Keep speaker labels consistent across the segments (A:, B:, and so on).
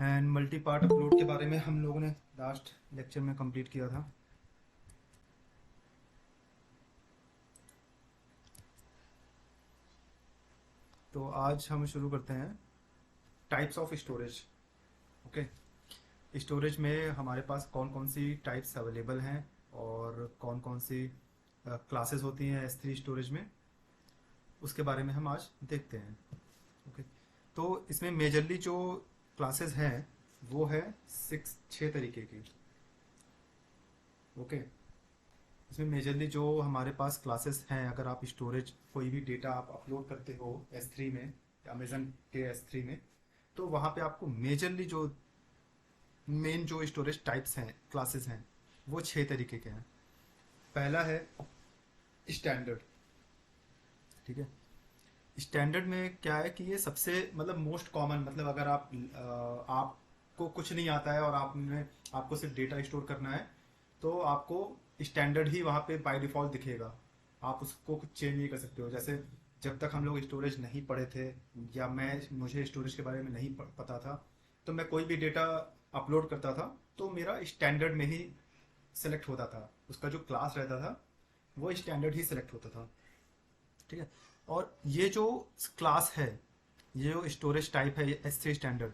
A: And multi part upload के बारे में हम लोगों ने लास्ट लेक्चर में कंप्लीट किया था। तो आज हम शुरू करते हैं types of storage. Okay, storage में हमारे पास कौन कौन सी टाइप्स अवेलेबल हैं और कौन कौन सी क्लासेस होती हैं S3 स्टोरेज में, उसके बारे में हम आज देखते हैं। ओके, तो इसमें मेजरली जो क्लासेस हैं वो है छः तरीके की। ओके, इसमें मेजरली जो हमारे पास क्लासेस हैं, अगर आप स्टोरेज कोई भी डेटा आप अपलोड करते हो S3 में, अमेजन के S3 में, तो वहाँ पे आपको मेजरली जो मेन जो स्टोरेज टाइप्स हैं, क्लासेस हैं, वो छः तरीके के हैं। पहला है स्टैंडर्ड। ठीक है, स्टैंडर्ड में क्या है कि ये सबसे मतलब मोस्ट कॉमन, मतलब अगर आपको कुछ नहीं आता है और आपको सिर्फ डेटा स्टोर करना है, तो आपको स्टैंडर्ड ही वहाँ पे बाय डिफॉल्ट दिखेगा। आप उसको कुछ चेंज नहीं कर सकते हो। जैसे जब तक हम लोग स्टोरेज नहीं पढ़े थे या मुझे स्टोरेज के बारे में नहीं पता था, तो मैं कोई भी डेटा अपलोड करता था तो मेरा स्टैंडर्ड में ही सेलेक्ट होता था, उसका जो क्लास रहता था वो स्टैंडर्ड ही सेलेक्ट होता था। ठीक है, और ये जो क्लास है, ये जो स्टोरेज टाइप है S3 स्टैंडर्ड,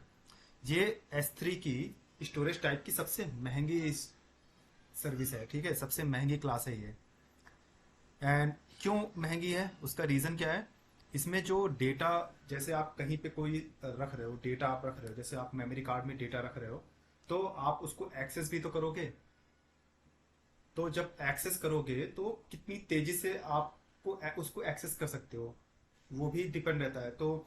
A: ये S3 की स्टोरेज टाइप की सबसे महंगी सर्विस है। ठीक है, सबसे महंगी क्लास है ये। एंड क्यों महंगी है, उसका रीज़न क्या है? इसमें जो डेटा, जैसे आप कहीं पे कोई रख रहे हो, डेटा आप रख रहे हो, जैसे आप मेमोरी कार्ड में डेटा रख रहे हो, तो आप उसको एक्सेस भी तो करोगे। तो जब एक्सेस करोगे तो कितनी तेजी से आपको उसको एक्सेस कर सकते हो, वो भी डिपेंड रहता है। तो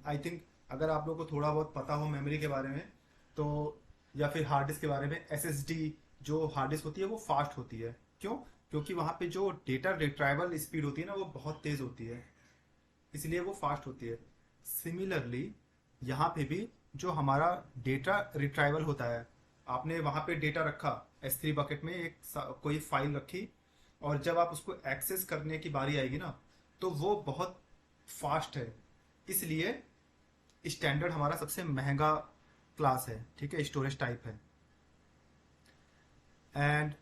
A: आई थिंक अगर आप लोग को थोड़ा बहुत पता हो मेमोरी के बारे में, तो या फिर हार्ड डिस्क के बारे में, SSD जो हार्ड डिस्क होती है वो फास्ट होती है। क्यों? क्योंकि वहाँ पे जो डेटा रिट्राइवल स्पीड होती है ना, वो बहुत तेज़ होती है, इसलिए वो फास्ट होती है। सिमिलरली यहाँ पे भी जो हमारा डेटा रिट्राइवल होता है, आपने वहाँ पे डेटा रखा S3 बकेट में, कोई फाइल रखी, और जब आप उसको एक्सेस करने की बारी आएगी ना, तो वो बहुत फास्ट है। इसलिए स्टैंडर्ड हमारा सबसे महंगा क्लास है। ठीक है, स्टोरेज टाइप है। एंड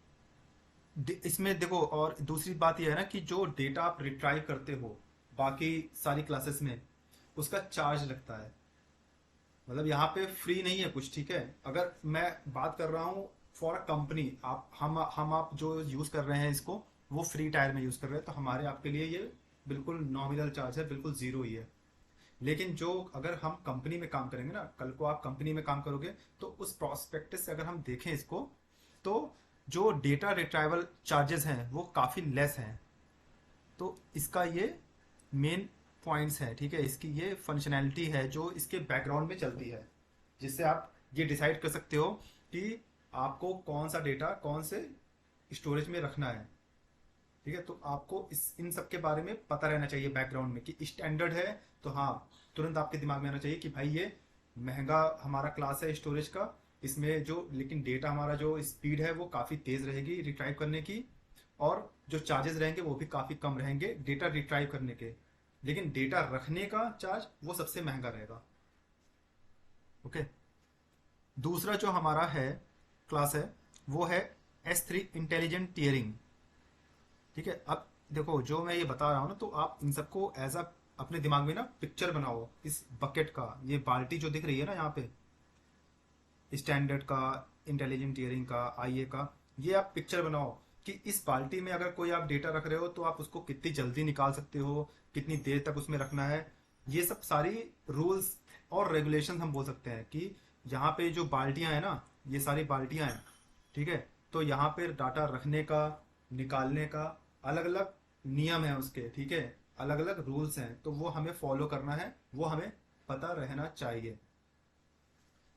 A: इसमें देखो, और दूसरी बात यह है ना कि जो डेटा आप रिट्राइव करते हो बाकी सारी क्लासेस में, उसका चार्ज लगता है। मतलब यहाँ पे फ्री नहीं है कुछ। ठीक है, अगर मैं बात कर रहा हूँ फॉर अ कंपनी, हम आप जो यूज कर रहे हैं इसको, वो फ्री टायर में यूज कर रहे हैं, तो हमारे आपके लिए ये बिल्कुल नॉमिनल चार्ज है, बिल्कुल जीरो ही है। लेकिन जो अगर हम कंपनी में काम करेंगे ना, कल को आप कंपनी में काम करोगे, तो उस प्रोस्पेक्टस से अगर हम देखें इसको, तो जो डेटा रिट्राइवल चार्जेस हैं वो काफ़ी लेस हैं। तो इसका ये मेन पॉइंट्स है। ठीक है, इसकी ये फंक्शनैलिटी है जो इसके बैकग्राउंड में चलती है, जिससे आप ये डिसाइड कर सकते हो कि आपको कौन सा डेटा कौन से स्टोरेज में रखना है। ठीक है, तो आपको इन सब के बारे में पता रहना चाहिए बैकग्राउंड में कि स्टैंडर्ड है, तो हाँ, तुरंत आपके दिमाग में आना चाहिए कि भाई ये महंगा हमारा क्लास है स्टोरेज का। इसमें जो लेकिन डेटा हमारा जो स्पीड है वो काफ़ी तेज़ रहेगी रिट्राइव करने की, और जो चार्जेस रहेंगे वो भी काफ़ी कम रहेंगे डेटा रिट्राइव करने के। लेकिन डेटा रखने का चार्ज वो सबसे महंगा रहेगा। ओके, दूसरा जो हमारा है क्लास है, वो है S3 इंटेलिजेंट टीयरिंग। ठीक है, अब देखो जो मैं ये बता रहा हूँ ना, तो आप इन सबको एज अ अपने दिमाग में ना पिक्चर बनाओ। इस बकेट का, ये बाल्टी जो दिख रही है ना यहाँ पे, स्टैंडर्ड का, इंटेलिजेंट टीयरिंग का, IA का, ये आप पिक्चर बनाओ कि इस बाल्टी में अगर कोई आप डेटा रख रहे हो तो आप उसको कितनी जल्दी निकाल सकते हो, कितनी देर तक उसमें रखना है। ये सब सारी रूल्स और रेगुलेशन हम बोल सकते हैं कि यहाँ पे जो बाल्टियाँ हैं ना, ये सारी बाल्टियाँ हैं। ठीक है, तो यहाँ पे डाटा रखने का, निकालने का अलग अलग नियम है उसके। ठीक है, अलग अलग रूल्स हैं, तो वो हमें फॉलो करना है, वो हमें पता रहना चाहिए।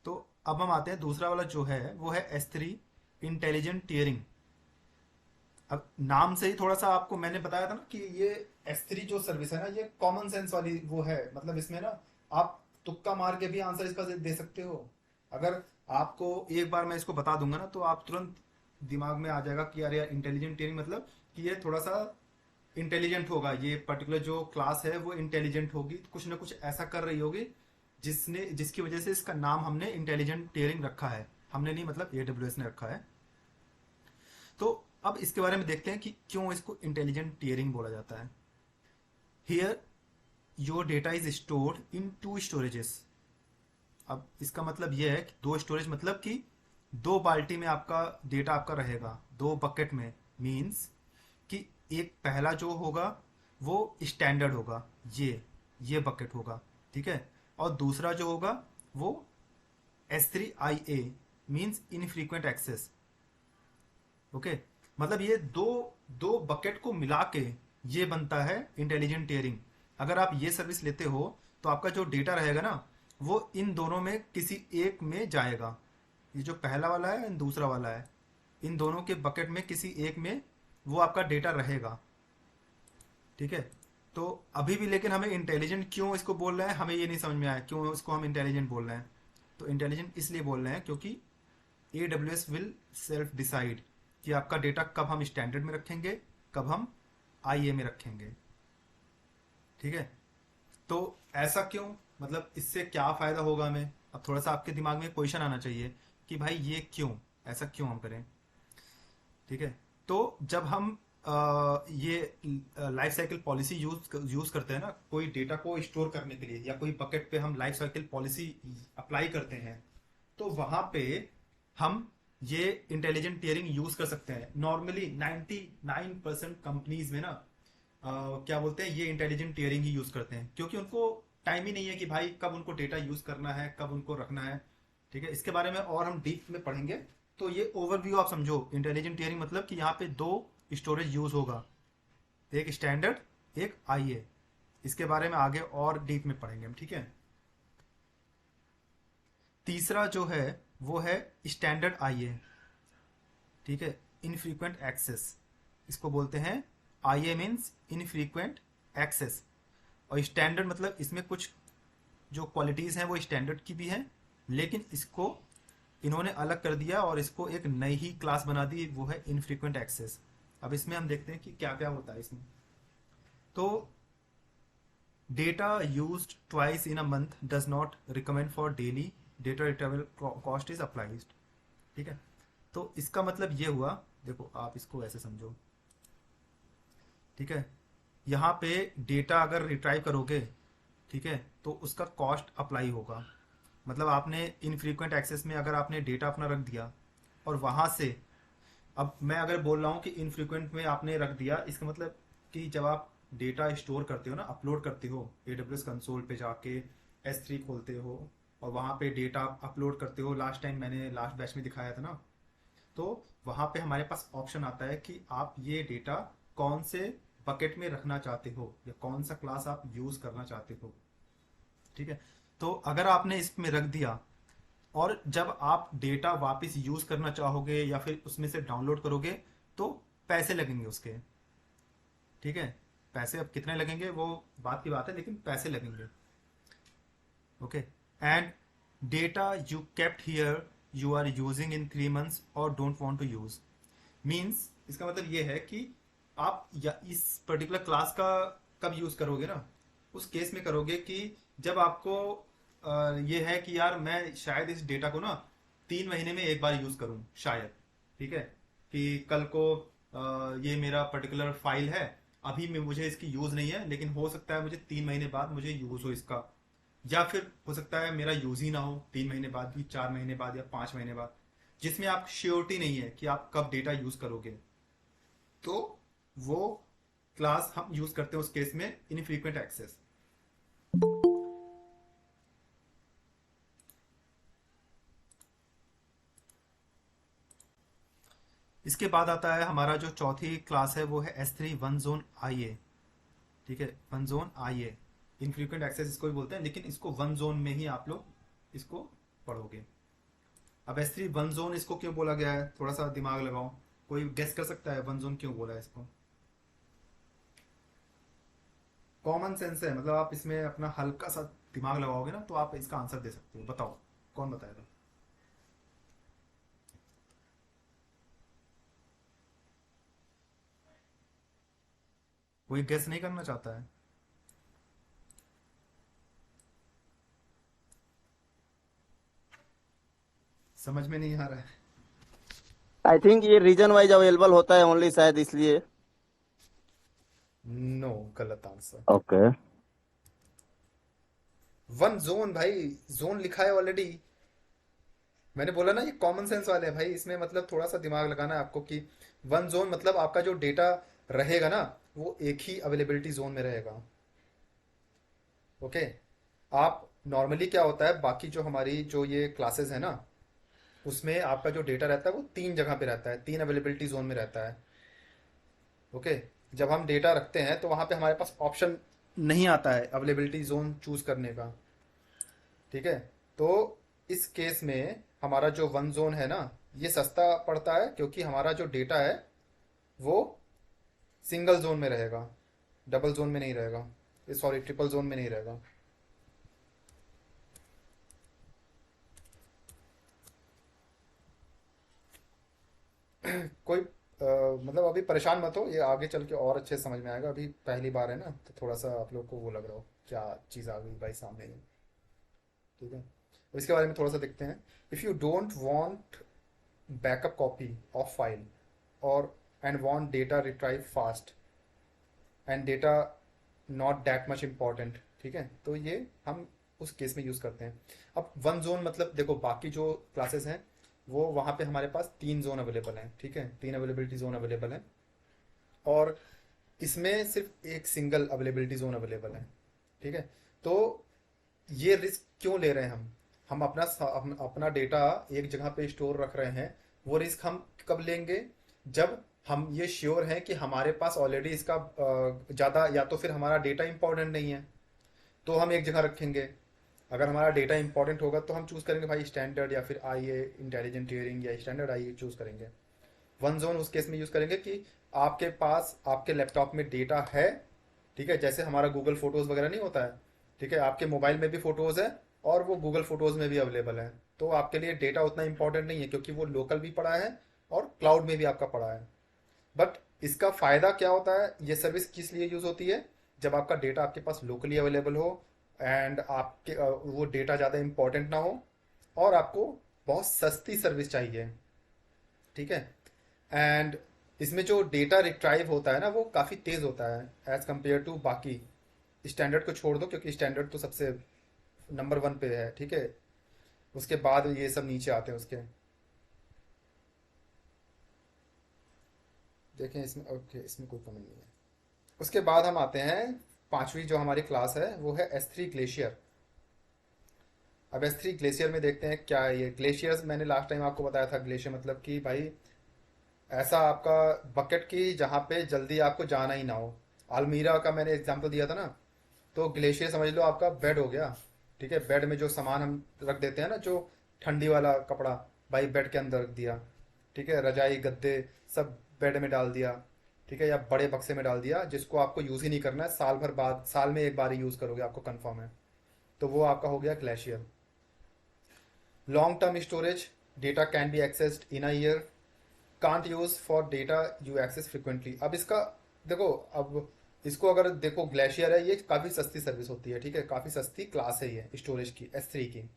A: तो अब हम आते हैं, दूसरा वाला जो है वो है S3 इंटेलिजेंट टीयरिंग। अब नाम से ही थोड़ा सा आपको मैंने बताया था ना कि ये S3 जो सर्विस है ना, ये कॉमन सेंस वाली वो है। मतलब इसमें ना आप तुक्का मार के भी आंसर इसका दे सकते हो। अगर आपको एक बार मैं इसको बता दूंगा ना, तो आप तुरंत दिमाग में आ जाएगा कि यार यार इंटेलिजेंट टीयरिंग मतलब कि ये थोड़ा सा इंटेलिजेंट होगा, ये पर्टिकुलर जो क्लास है वो इंटेलिजेंट होगी, कुछ ना कुछ ऐसा कर रही होगी जिसकी वजह से इसका नाम हमने इंटेलिजेंट टियरिंग रखा है। हमने नहीं, मतलब AWS ने रखा है। तो अब इसके बारे में देखते हैं कि क्यों इसको इंटेलिजेंट टियरिंग बोला जाता है। Here your data is stored in two storages. अब इसका मतलब यह है कि दो स्टोरेज, मतलब कि दो बाल्टी में आपका डेटा आपका रहेगा, दो बकेट में। मीन्स कि एक पहला जो होगा वो स्टैंडर्ड होगा, ये बकेट होगा, ठीक है। और दूसरा जो होगा वो S3IA, means infrequent access. Okay, मतलब ये दो दो बकेट को मिला के ये बनता है इंटेलिजेंट टियरिंग। अगर आप ये सर्विस लेते हो तो आपका जो डेटा रहेगा ना, वो इन दोनों में किसी एक में जाएगा। ये जो पहला वाला है और दूसरा वाला है, इन दोनों के बकेट में किसी एक में वो आपका डेटा रहेगा, ठीक है। तो अभी भी लेकिन हमें इंटेलिजेंट क्यों इसको बोल रहे हैं, हमें ये नहीं समझ में आया क्यों इसको हम इंटेलिजेंट बोल रहे हैं। तो इंटेलिजेंट इसलिए बोल रहे हैं क्योंकि AWS विल सेल्फ डिसाइड कि आपका डेटा कब हम स्टैंडर्ड में रखेंगे, कब हम IA में रखेंगे, ठीक है। तो ऐसा क्यों, मतलब इससे क्या फायदा होगा हमें। अब थोड़ा सा आपके दिमाग में क्वेश्चन आना चाहिए कि भाई ये क्यों, ऐसा क्यों हम करें, ठीक है। तो जब हम ये लाइफ साइकिल पॉलिसी यूज करते हैं ना, कोई डेटा को स्टोर करने के लिए, या कोई बकेट पे हम लाइफ साइकिल पॉलिसी अप्लाई करते हैं, तो वहां पे हम ये इंटेलिजेंट टियरिंग यूज कर सकते हैं। नॉर्मली 99% कंपनीज में ना क्या बोलते हैं, ये इंटेलिजेंट टियरिंग ही यूज करते हैं, क्योंकि उनको टाइम ही नहीं है कि भाई कब उनको डेटा यूज करना है, कब उनको रखना है, ठीक है। इसके बारे में और हम डीप में पढ़ेंगे। तो ये ओवरव्यू आप समझो, इंटेलिजेंट टियरिंग मतलब कि यहाँ पे दो स्टोरेज यूज होगा, एक स्टैंडर्ड, एक IA। इसके बारे में आगे और डीप में पढ़ेंगे हम, ठीक है। तीसरा जो है वो है स्टैंडर्ड IA, ठीक है, इनफ्रीक्वेंट एक्सेस। इसको बोलते हैं, IA मीन्स इनफ्रीक्वेंट एक्सेस। और स्टैंडर्ड मतलब इसमें कुछ जो क्वालिटीज हैं वो स्टैंडर्ड की भी हैं, लेकिन इसको इन्होंने अलग कर दिया और इसको एक नई ही क्लास बना दी, वो है इनफ्रीक्वेंट एक्सेस। अब इसमें हम देखते हैं कि क्या क्या होता है इसमें। तो data used twice in a month does not recommend for daily data retrieval cost is applies, ठीक है। तो इसका मतलब ये हुआ, देखो आप इसको ऐसे समझो, ठीक है। यहाँ पे डेटा अगर रिट्राइव करोगे, ठीक है, तो उसका कॉस्ट अप्लाई होगा। मतलब आपने इनफ्रीक्वेंट एक्सेस में अगर आपने डेटा अपना रख दिया और वहां से, अब मैं अगर बोल रहा हूँ कि इनफ्रीक्वेंट में आपने रख दिया, इसका मतलब कि जब आप डेटा स्टोर करते हो ना, अपलोड करते हो AWS कंसोल पे जाके, S3 खोलते हो और वहां पे डेटा अपलोड करते हो, लास्ट टाइम मैंने लास्ट बैच में दिखाया था ना, तो वहां पे हमारे पास ऑप्शन आता है कि आप ये डेटा कौन से बकेट में रखना चाहते हो, या कौन सा क्लास आप यूज करना चाहते हो, ठीक है। तो अगर आपने इसमें रख दिया और जब आप डेटा वापस यूज करना चाहोगे या फिर उसमें से डाउनलोड करोगे, तो पैसे लगेंगे उसके, ठीक है। पैसे अब कितने लगेंगे वो बात की बात है, लेकिन पैसे लगेंगे, okay. And data you kept here you are using in 3 months और don't want to use. Means इसका मतलब ये है कि आप या इस पर्टिकुलर क्लास का कब यूज करोगे ना, उस केस में करोगे कि जब आपको ये है कि यार मैं शायद इस डेटा को ना 3 महीने में एक बार यूज करूं शायद, ठीक है। कि कल को ये मेरा पर्टिकुलर फाइल है, अभी में मुझे इसकी यूज नहीं है, लेकिन हो सकता है मुझे 3 महीने बाद मुझे यूज हो इसका। या फिर हो सकता है मेरा यूज ही ना हो 3 महीने बाद भी, 4 महीने बाद या 5 महीने बाद, जिसमें आप श्योरिटी नहीं है कि आप कब डेटा यूज करोगे। तो वो क्लास हम यूज करते हैं उस केस में इनफ्रीक्वेंट एक्सेस। इसके बाद आता है हमारा जो चौथी क्लास है, वो है S3 वन जोन IA, ठीक है, one zone IA। Infrequent access इसको भी बोलते हैं, लेकिन इसको वन जोन में ही आप लोग इसको पढ़ोगे। अब S3 वन जोन इसको क्यों बोला गया है, थोड़ा सा दिमाग लगाओ, कोई गेस कर सकता है वन जोन क्यों बोला है इसको। कॉमन सेंस है, मतलब आप इसमें अपना हल्का सा दिमाग लगाओगे ना तो आप इसका आंसर दे सकते हो। बताओ कौन बताएगा। कोई गेस नहीं करना चाहता है। समझ में नहीं आ रहा है।
B: आई थिंक ये रीजन वाइज अवेलेबल होता है ओनली, शायद इसलिए।
A: नो, गलत आंसर।
B: ओके।
A: वन जोन भाई, जोन लिखा है ऑलरेडी। मैंने बोला ना ये कॉमन सेंस वाले हैं भाई, इसमें मतलब थोड़ा सा दिमाग लगाना है आपको कि वन जोन मतलब आपका जो डेटा रहेगा ना, वो एक ही अवेलेबिलिटी जोन में रहेगा। ओके। आप नॉर्मली क्या होता है, बाकी जो हमारी जो ये क्लासेस है ना, उसमें आपका जो डेटा रहता है वो तीन जगह पे रहता है, तीन अवेलेबिलिटी जोन में रहता है। ओके। जब हम डेटा रखते हैं तो वहां पे हमारे पास ऑप्शन नहीं आता है अवेलेबिलिटी जोन चूज करने का। ठीक है। तो इस केस में हमारा जो वन जोन है ना, ये सस्ता पड़ता है क्योंकि हमारा जो डेटा है वो सिंगल जोन में रहेगा, डबल जोन में नहीं रहेगा, सॉरी ट्रिपल जोन में नहीं रहेगा। कोई मतलब अभी परेशान मत हो, ये आगे चल के और अच्छे से समझ में आएगा, अभी पहली बार है ना तो थोड़ा सा आप लोग को वो लग रहा हो क्या चीज़ आ गई भाई सामने ही। ठीक है। तो इसके बारे में थोड़ा सा देखते हैं। If you don't want backup copy of file और and want data retrieve fast and data not that much important, ठीक है, तो ये हम उस केस में यूज़ करते हैं। अब वन जोन मतलब देखो बाकी जो क्लासेस हैं वो वहाँ पे हमारे पास तीन जोन अवेलेबल हैं, ठीक है, तीन अवेलेबिलिटी जोन अवेलेबल हैं। और इसमें सिर्फ एक सिंगल अवेलेबिलिटी जोन अवेलेबल है। ठीक है। तो ये रिस्क क्यों ले रहे हैं हम अपना डेटा एक जगह पे स्टोर रख रहे हैं। वो रिस्क हम कब लेंगे, जब हम ये श्योर हैं कि हमारे पास ऑलरेडी इसका ज़्यादा, या तो फिर हमारा डेटा इंपॉर्टेंट नहीं है तो हम एक जगह रखेंगे। अगर हमारा डेटा इंपॉर्टेंट होगा तो हम चूज़ करेंगे भाई स्टैंडर्ड या फिर आई ए इंटेलिजेंट टीयरिंग या स्टैंडर्ड आई ए चूज़ करेंगे। वन जोन उस केस में यूज़ करेंगे कि आपके पास आपके लैपटॉप में डेटा है। ठीक है, जैसे हमारा गूगल फोटोज़ वगैरह नहीं होता है। ठीक है, आपके मोबाइल में भी फोटोज़ है और वो गूगल फोटोज़ में भी अवेलेबल है। तो आपके लिए डेटा उतना इंपॉर्टेंट नहीं है क्योंकि वो लोकल भी पड़ा है और क्लाउड में भी आपका पड़ा है। बट इसका फ़ायदा क्या होता है, ये सर्विस किस लिए यूज़ होती है, जब आपका डेटा आपके पास लोकली अवेलेबल हो एंड आपके वो डेटा ज़्यादा इंपॉर्टेंट ना हो और आपको बहुत सस्ती सर्विस चाहिए। ठीक है। एंड इसमें जो डेटा रिट्राइव होता है ना वो काफ़ी तेज़ होता है एज़ कम्पेयर टू बाकी। स्टैंडर्ड को छोड़ दो क्योंकि स्टैंडर्ड तो सबसे नंबर वन पे है। ठीक है। उसके बाद ये सब नीचे आते हैं उसके। देखें इसमें, ओके, इसमें कोई कमी नहीं है। उसके बाद हम आते हैं, पांचवी जो हमारी क्लास है वो है S3 ग्लेशियर। अब S3 ग्लेशियर में देखते हैं क्या है ये ग्लेशियर्स। मैंने लास्ट टाइम आपको बताया था ग्लेशियर मतलब कि भाई ऐसा आपका बकेट की जहाँ पे जल्दी आपको जाना ही ना हो। अलमीरा का मैंने एग्जांपल दिया था ना, तो ग्लेशियर समझ लो आपका बेड हो गया। ठीक है, बेड में जो सामान हम रख देते हैं ना, जो ठंडी वाला कपड़ा, भाई बेड के अंदर रख दिया। ठीक है, रजाई गद्दे सब बेड में डाल दिया। ठीक है, या बड़े बक्से में डाल दिया जिसको आपको यूज़ ही नहीं करना है, साल भर बाद, साल में एक बार ही यूज़ करोगे आपको कंफर्म है, तो वो आपका हो गया Glacier. Long term storage, data can be accessed in a year, can't use for data you access frequently. अब इसका देखो, अब इसको अगर देखो ग्लेशियर है, ये काफ़ी सस्ती सर्विस होती है। ठीक है, काफ़ी सस्ती क्लास है ये स्टोरेज की, S3 की।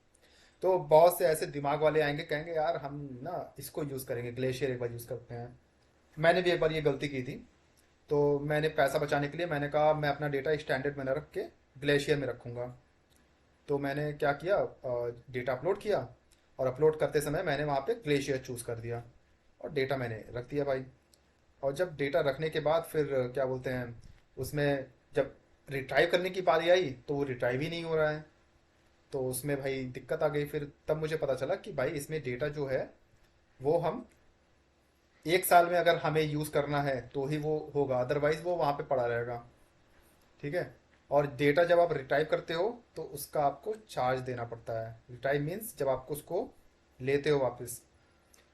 A: तो बहुत से ऐसे दिमाग वाले आएंगे कहेंगे यार हम ना इसको यूज़ करेंगे, ग्लेशियर एक बार यूज़ करते हैं। मैंने भी एक बार ये गलती की थी। तो मैंने पैसा बचाने के लिए मैंने कहा मैं अपना डेटा स्टैंडर्ड में न रख के ग्लेशियर में रखूँगा। तो मैंने क्या किया, डेटा अपलोड किया और अपलोड करते समय मैंने वहाँ पे ग्लेशियर चूज़ कर दिया और डेटा मैंने रख दिया भाई। और जब डेटा रखने के बाद फिर क्या बोलते हैं उसमें, जब रिट्राइव करने की बारी आई तो वो रिट्राइव ही नहीं हो रहा है। तो उसमें भाई दिक्कत आ गई। फिर तब मुझे पता चला कि भाई इसमें डेटा जो है वो हम एक साल में अगर हमें यूज़ करना है तो ही वो होगा, अदरवाइज वो वहाँ पे पड़ा रहेगा। ठीक है। और डेटा जब आप रिट्राइव करते हो तो उसका आपको चार्ज देना पड़ता है। रिट्राइव मीन्स जब आपको उसको लेते हो वापस।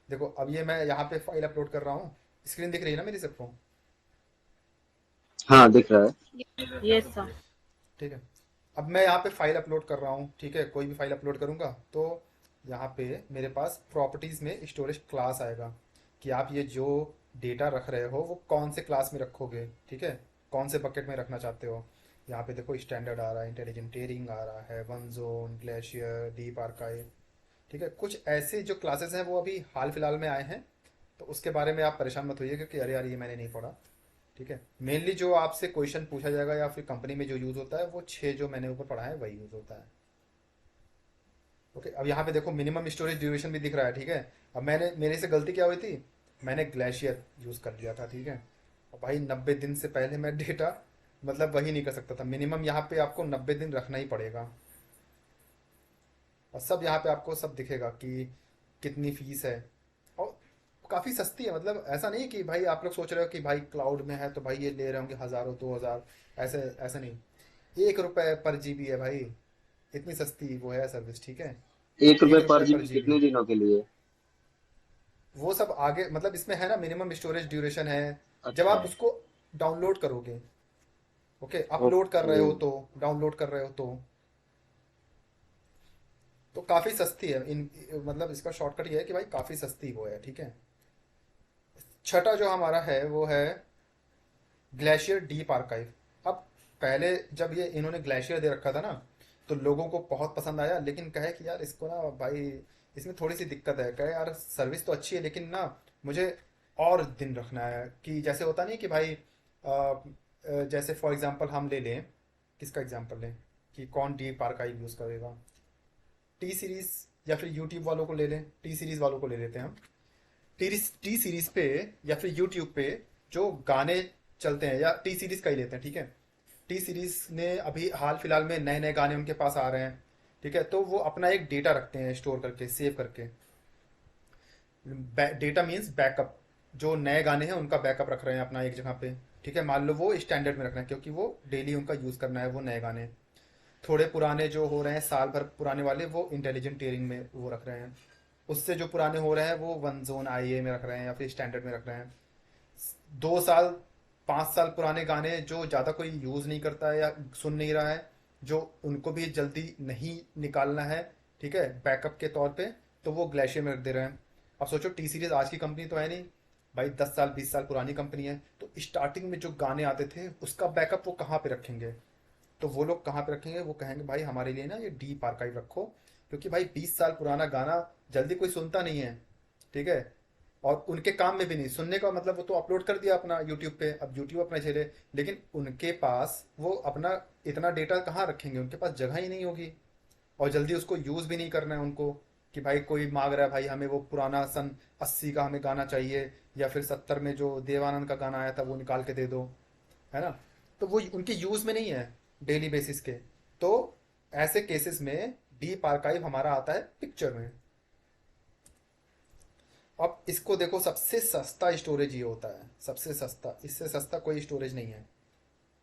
A: देखो अब ये मैं यहाँ पे फाइल अपलोड कर रहा हूँ, स्क्रीन दिख रही है ना मेरी सबको।
B: हाँ, दिख रहा है।
C: Yes sir.
A: ठीक है। अब मैं यहाँ पे फाइल अपलोड कर रहा हूँ, ठीक है, कोई भी फाइल अपलोड करूँगा तो यहाँ पे मेरे पास प्रॉपर्टीज़ में स्टोरेज क्लास आएगा कि आप ये जो डेटा रख रहे हो वो कौन से क्लास में रखोगे। ठीक है, कौन से बकेट में रखना चाहते हो। यहाँ पे देखो स्टैंडर्ड आ रहा है, इंटेलिजेंट टेयरिंग आ रहा है, one zone, glacier, deep archive. ठीक है, कुछ ऐसे जो क्लासेस हैं वो अभी हाल फिलहाल में आए हैं, तो उसके बारे में आप परेशान मत होइए क्योंकि अरे यार ये मैंने नहीं पढ़ा। ठीक है, मेनली जो आपसे क्वेश्चन पूछा जाएगा या फिर कंपनी में जो यूज़ होता है वो छः जो मैंने ऊपर पढ़ा है वही यूज़ होता है। ओके, अब यहाँ पे देखो मिनिमम स्टोरेज ड्यूरेशन भी दिख रहा है। ठीक है, अब मैंने मेरे से गलती क्या हुई थी, मैंने ग्लेशियर यूज़ कर लिया था। ठीक है, और भाई 90 दिन से पहले मैं डेटा मतलब वही नहीं कर सकता था। मिनिमम यहाँ पे आपको 90 दिन रखना ही पड़ेगा। और सब यहाँ पे आपको सब दिखेगा कि कितनी फीस है। और काफ़ी सस्ती है, मतलब ऐसा नहीं कि भाई आप लोग सोच रहे हो कि भाई क्लाउड में है तो भाई ये ले रहे होंगे हज़ारों 2,000। ऐसे ऐसा नहीं, 1 रुपये पर जीबी है भाई। इतनी सस्ती वो है सर्विस। ठीक है,
B: 1 रुपए
A: एक
B: पर
A: रुपये पर
B: जीबी
A: जीबी।
B: कितने दिनों के लिए?
A: वो सब आगे मतलब इसमें है ना, मिनिमम स्टोरेज ड्यूरेशन है जब
B: अच्छा।
A: आप उसको डाउनलोड करोगे। ओके, अपलोड कर
B: ओके।
A: रहे हो तो, डाउनलोड कर रहे हो तो काफ़ी सस्ती है इन, मतलब इसका शॉर्टकट ये है कि भाई काफ़ी सस्ती वो है। ठीक है, छठा जो हमारा है वो है ग्लेशियर डीप आर्काइव। अब पहले जब ये इन्होंने ग्लेशियर दे रखा था ना, तो लोगों को बहुत पसंद आया, लेकिन कहे कि यार इसको ना भाई इसमें थोड़ी सी दिक्कत है। कहे यार सर्विस तो अच्छी है लेकिन ना मुझे और दिन रखना है। कि जैसे होता नहीं कि भाई जैसे फॉर एग्जांपल हम ले लें, किसका एग्जांपल लें कि कौन डीप आर्काइव यूज़ करेगा। टी सीरीज या फिर यूट्यूब वालों को ले लें, टी सीरीज वालों को ले लेते हैं हम। टी सीरीज पे या फिर यूट्यूब पे जो गाने चलते हैं, या टी सीरीज का ही लेते हैं। ठीक है, टी सीरीज ने अभी हाल फिलहाल में नए नए गाने उनके पास आ रहे हैं। ठीक है, तो वो अपना एक डेटा रखते हैं स्टोर करके, सेव करके। Data means backup. जो नए गाने हैं उनका बैकअप रख रहे हैं अपना एक जगह पे। ठीक है, मान लो वो स्टैंडर्ड में रखना है क्योंकि वो डेली उनका यूज़ करना है वो नए गाने। थोड़े पुराने जो हो रहे हैं साल भर पुराने वाले, वो इंटेलिजेंट टीयरिंग में वो रख रहे हैं। उससे जो पुराने हो रहे हैं वो वन जोन आईए में रख रहे हैं या फिर स्टैंडर्ड में रख रहे हैं। 2 साल 5 साल पुराने गाने जो ज़्यादा कोई यूज़ नहीं करता है या सुन नहीं रहा है, जो उनको भी जल्दी नहीं निकालना है, ठीक है, बैकअप के तौर पे, तो वो ग्लेशियर में रख दे रहे हैं। अब सोचो टी सीरीज आज की कंपनी तो है नहीं भाई, 10 साल 20 साल पुरानी कंपनी है, तो स्टार्टिंग में जो गाने आते थे उसका बैकअप वो कहाँ पे रखेंगे। तो वो लोग कहाँ पे रखेंगे, वो कहेंगे भाई हमारे लिए ना ये डीप आर्काइव रखो, क्योंकि भाई 20 साल पुराना गाना जल्दी कोई सुनता नहीं है। ठीक है, और उनके काम में भी नहीं सुनने का मतलब, वो तो अपलोड कर दिया अपना यूट्यूब पे, अब यूट्यूब अपना झेले। लेकिन उनके पास वो अपना इतना डेटा कहाँ रखेंगे, उनके पास जगह ही नहीं होगी। और जल्दी उसको यूज़ भी नहीं करना है उनको, कि भाई कोई मांग रहा है भाई हमें वो पुराना सन 80 का हमें गाना चाहिए, या फिर 70 में जो देवानंद का गाना आया था वो निकाल के दे दो, है ना। तो वो उनके यूज़ में नहीं है डेली बेसिस के। तो ऐसे केसेस में डीप आर्काइव हमारा आता है पिक्चर में। अब इसको देखो, सबसे सस्ता स्टोरेज ये होता है, सबसे सस्ता, इससे सस्ता कोई स्टोरेज नहीं है।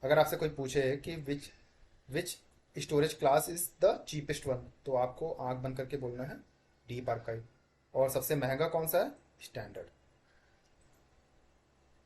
A: अगर आपसे कोई पूछे कि which storage class is the cheapest one, तो आपको आंख बंद करके बोलना है डीप आर्काइव। और सबसे महंगा कौन सा है, स्टैंडर्ड।